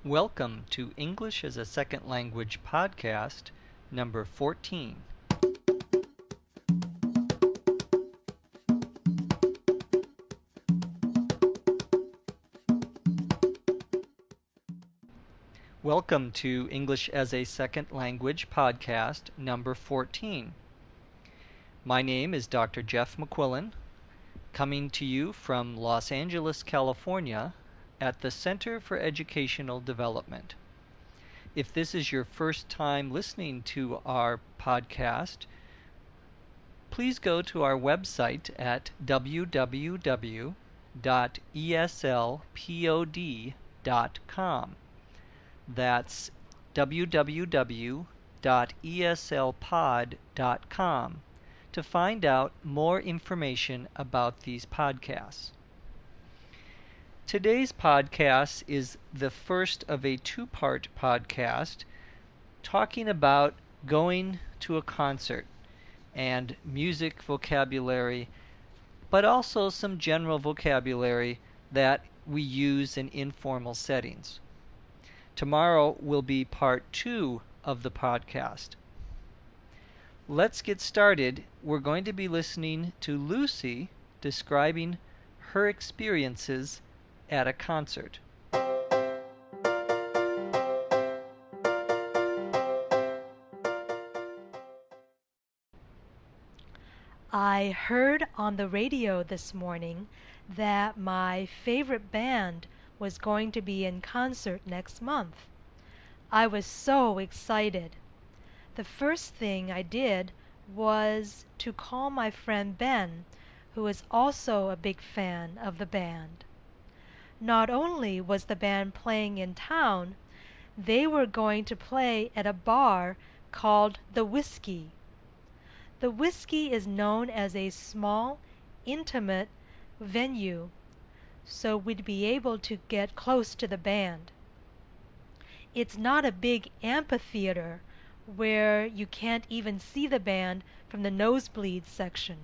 Welcome to English as a Second Language podcast number 14. Welcome to English as a Second Language podcast number 14. My name is Dr. Jeff McQuillan, coming to you from Los Angeles, California, at the Center for Educational Development. If this is your first time listening to our podcast, please go to our website at www.eslpod.com. That's www.eslpod.com to find out more information about these podcasts. Today's podcast is the first of a two-part podcast talking about going to a concert and music vocabulary, but also some general vocabulary that we use in informal settings. Tomorrow will be part 2 of the podcast. Let's get started. We're going to be listening to Lucy describing her experiences at a concert. I heard on the radio this morning that my favorite band was going to be in concert next month. I was so excited. The first thing I did was to call my friend Ben, who is also a big fan of the band. Not only was the band playing in town, they were going to play at a bar called The Whiskey. The Whiskey is known as a small, intimate venue, so we'd be able to get close to the band. It's not a big amphitheater where you can't even see the band from the nosebleed section.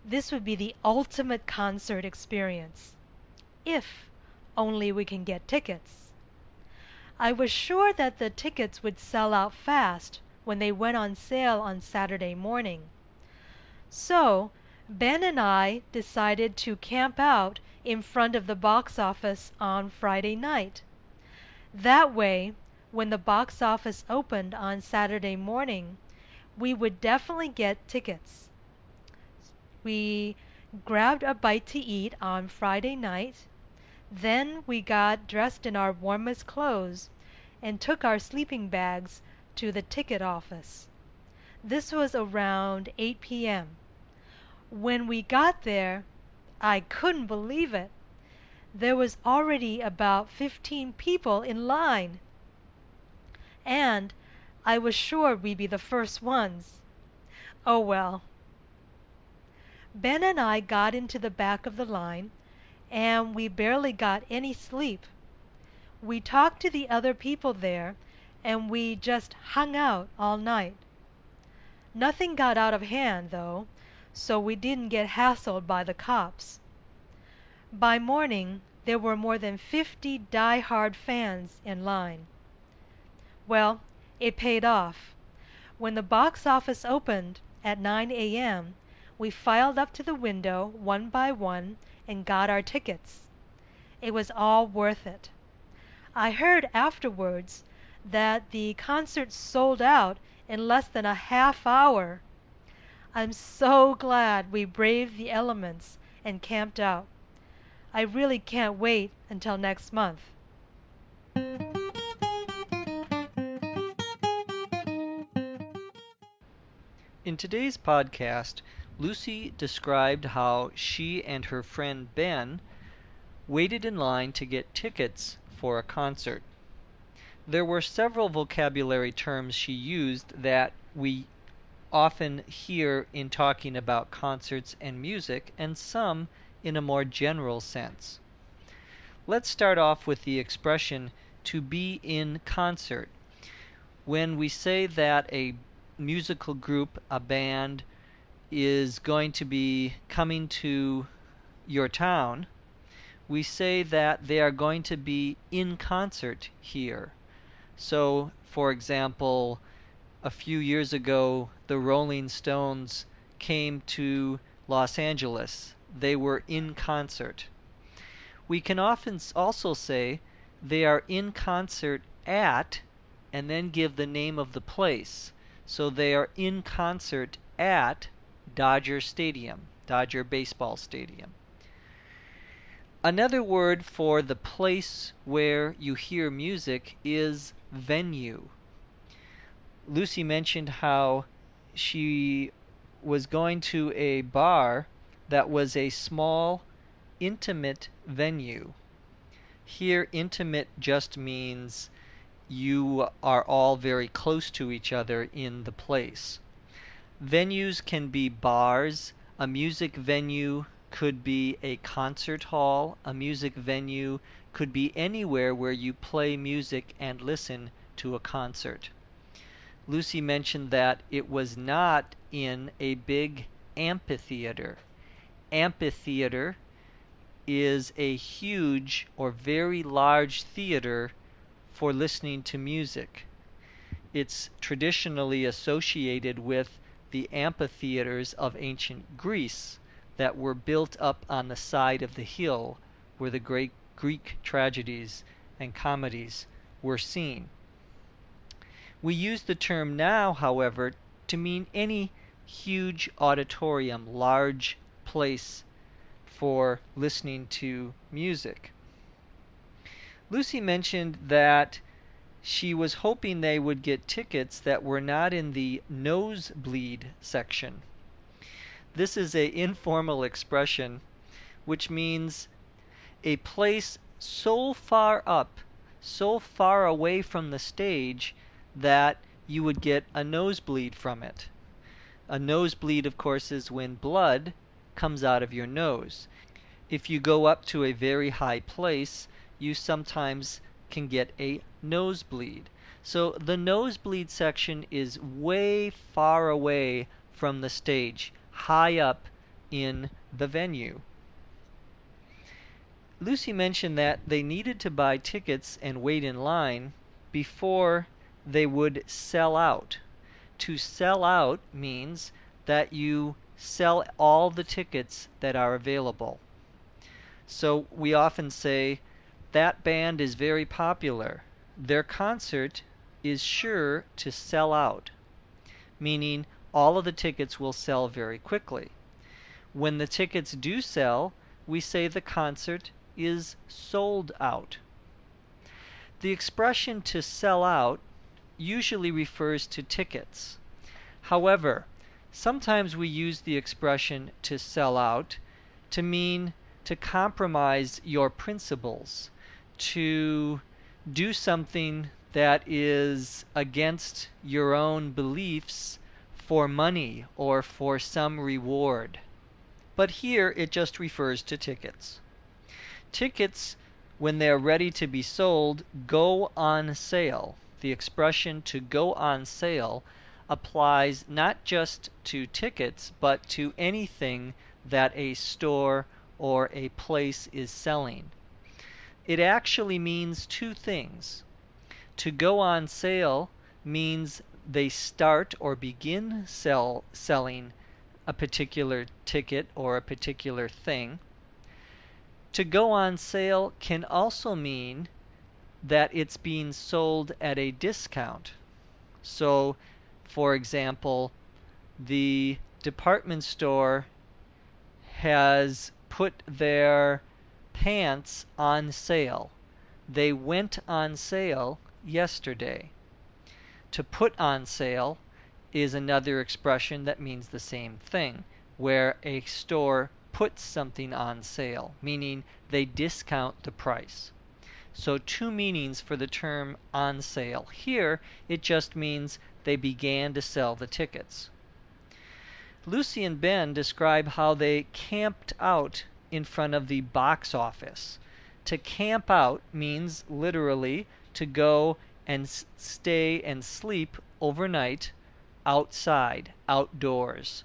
This would be the ultimate concert experience, if only we can get tickets. I was sure that the tickets would sell out fast when they went on sale on Saturday morning. So Ben and I decided to camp out in front of the box office on Friday night. That way, when the box office opened on Saturday morning, we would definitely get tickets. We grabbed a bite to eat on Friday night. Then we got dressed in our warmest clothes and took our sleeping bags to the ticket office. This was around 8 p.m. When we got there, I couldn't believe it. There was already about 15 people in line. And I was sure we'd be the first ones. Oh well. Ben and I got into the back of the line, and we barely got any sleep. We talked to the other people there, and we just hung out all night. Nothing got out of hand, though, so we didn't get hassled by the cops. By morning, there were more than 50 die-hard fans in line. Well, it paid off. When the box office opened at 9 a.m., we filed up to the window one by one and got our tickets. It was all worth it. I heard afterwards that the concert sold out in less than a half hour. I'm so glad we braved the elements and camped out. I really can't wait until next month. In today's podcast, Lucy described how she and her friend Ben waited in line to get tickets for a concert. There were several vocabulary terms she used that we often hear in talking about concerts and music, and some in a more general sense. Let's start off with the expression to be in concert. When we say that a musical group, a band, is going to be coming to your town, we say that they are going to be in concert here. So, for example, a few years ago, the Rolling Stones came to Los Angeles. They were in concert. We can often also say they are in concert at, and then give the name of the place. So they are in concert at Dodger Stadium, Dodger Baseball Stadium. Another word for the place where you hear music is venue. Lucy mentioned how she was going to a bar that was a small, intimate venue. Here, intimate just means you are all very close to each other in the place. Venues can be bars. A music venue could be a concert hall. A music venue could be anywhere where you play music and listen to a concert. Lucy mentioned that it was not in a big amphitheater. Amphitheater is a huge or very large theater for listening to music. It's traditionally associated with the amphitheaters of ancient Greece that were built up on the side of the hill where the great Greek tragedies and comedies were seen. We use the term now, however, to mean any huge auditorium, large place for listening to music. Lucy mentioned that she was hoping they would get tickets that were not in the nosebleed section. This is an informal expression which means a place so far up, so far away from the stage that you would get a nosebleed from it. A nosebleed, of course, is when blood comes out of your nose. If you go up to a very high place, you sometimes can get a nosebleed. So the nosebleed section is way far away from the stage, high up in the venue. Lucy mentioned that they needed to buy tickets and wait in line before they would sell out. To sell out means that you sell all the tickets that are available. So we often say, that band is very popular. Their concert is sure to sell out, meaning all of the tickets will sell very quickly. When the tickets do sell, we say the concert is sold out. The expression to sell out usually refers to tickets. However, sometimes we use the expression to sell out to mean to compromise your principles, to do something that is against your own beliefs for money or for some reward. But here it just refers to tickets. Tickets, when they're ready to be sold, go on sale. The expression to go on sale applies not just to tickets, but to anything that a store or a place is selling. It actually means two things. To go on sale means they start or begin selling a particular ticket or a particular thing. To go on sale can also mean that it's being sold at a discount. So, for example, the department store has put their pants on sale. They went on sale yesterday. To put on sale is another expression that means the same thing, where a store puts something on sale, meaning they discount the price. So two meanings for the term on sale. Here, it just means they began to sell the tickets. Lucy and Ben describe how they camped out in front of the box office. To camp out means literally to go and stay and sleep overnight outside, outdoors.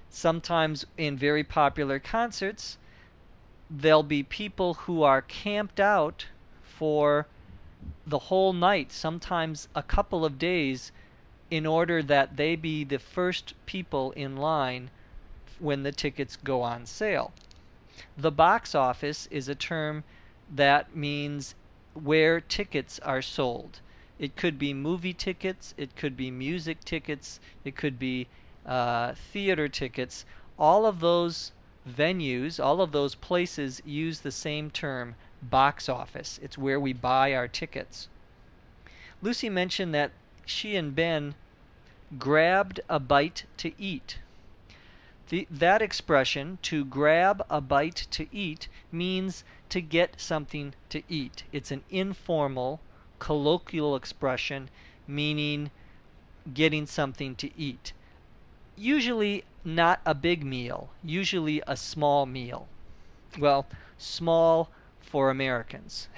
Sometimes in very popular concerts, there'll be people who are camped out for the whole night, sometimes a couple of days, in order that they be the first people in line when the tickets go on sale. The box office is a term that means where tickets are sold. It could be movie tickets, it could be music tickets, it could be theater tickets. All of those venues, all of those places use the same term, box office. It's where we buy our tickets. Lucy mentioned that she and Ben grabbed a bite to eat. That expression, to grab a bite to eat, means to get something to eat. It's an informal, colloquial expression meaning getting something to eat. Usually not a big meal, usually a small meal. Well, small for Americans.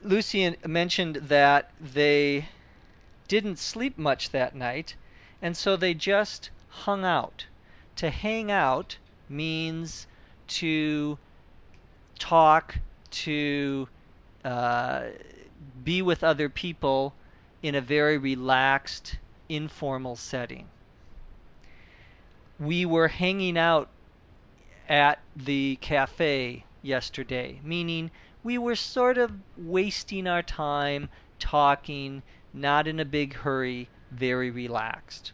Lucy mentioned that they didn't sleep much that night, and so they just hung out. To hang out means to talk, to be with other people in a very relaxed, informal setting. We were hanging out at the cafe yesterday, meaning we were sort of wasting our time talking, not in a big hurry, very relaxed.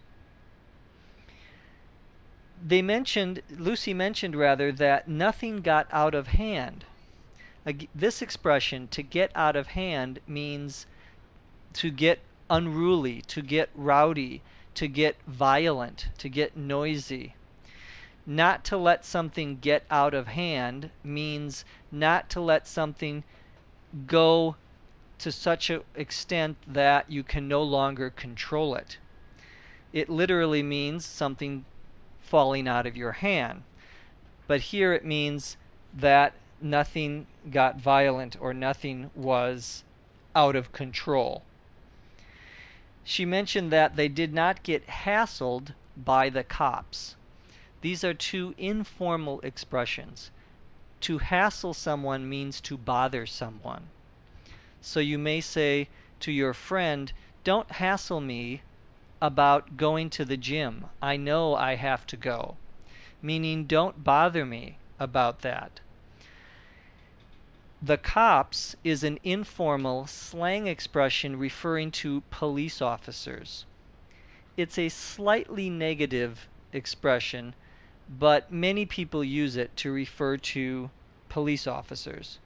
Lucy mentioned that nothing got out of hand. This expression, to get out of hand, means to get unruly, to get rowdy, to get violent, to get noisy. Not to let something get out of hand means not to let something go to such an extent that you can no longer control it. It literally means something falling out of your hand. But here it means that nothing got violent or nothing was out of control. She mentioned that they did not get hassled by the cops. These are two informal expressions. To hassle someone means to bother someone. So you may say to your friend, "Don't hassle me about going to the gym. I know I have to go." Meaning, don't bother me about that. The cops is an informal slang expression referring to police officers. It's a slightly negative expression, but many people use it to refer to police officers.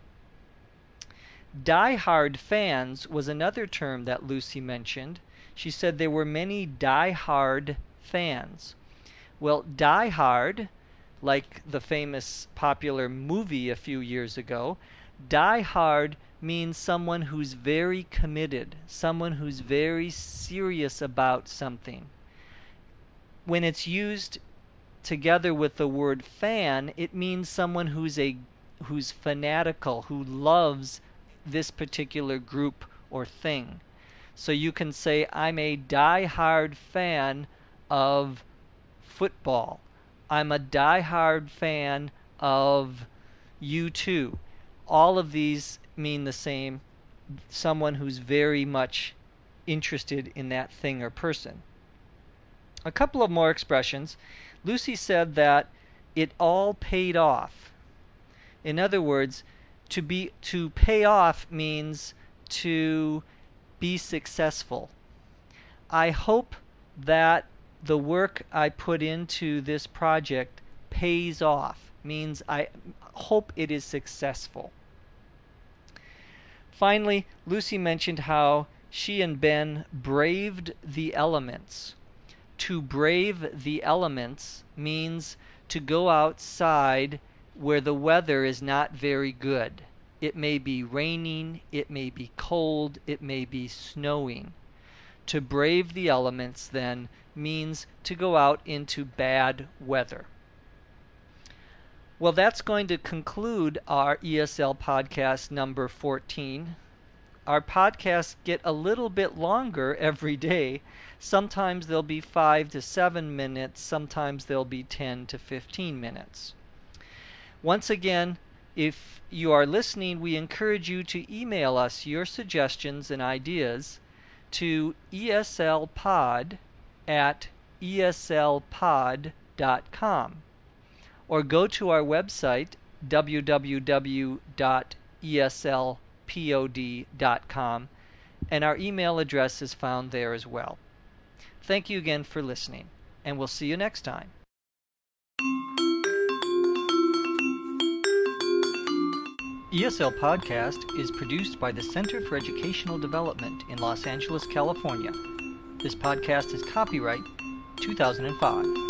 Die-hard fans was another term that Lucy mentioned. She said there were many die-hard fans. Well, die-hard, like the famous popular movie a few years ago, die-hard means someone who's very committed, someone who's very serious about something. When it's used together with the word fan, it means someone who's fanatical, who loves this particular group or thing. So you can say, I'm a die-hard fan of football. I'm a die-hard fan of U2. All of these mean the same, someone who's very much interested in that thing or person. A couple of more expressions. Lucy said that it all paid off. In other words, to pay off means to be successful. I hope that the work I put into this project pays off, means I hope it is successful. Finally, Lucy mentioned how she and Ben braved the elements. To brave the elements means to go outside where the weather is not very good. It may be raining, it may be cold, it may be snowing. To brave the elements, then, means to go out into bad weather. Well, that's going to conclude our ESL podcast number 14. our podcasts get a little bit longer every day. Sometimes they'll be 5 to 7 minutes, sometimes they'll be 10 to 15 minutes. Once again, if you are listening, we encourage you to email us your suggestions and ideas to eslpod@eslpod.com, or go to our website www.eslpod.com, and our email address is found there as well. Thank you again for listening, and we'll see you next time. ESL Podcast is produced by the Center for Educational Development in Los Angeles, California. This podcast is copyright 2005.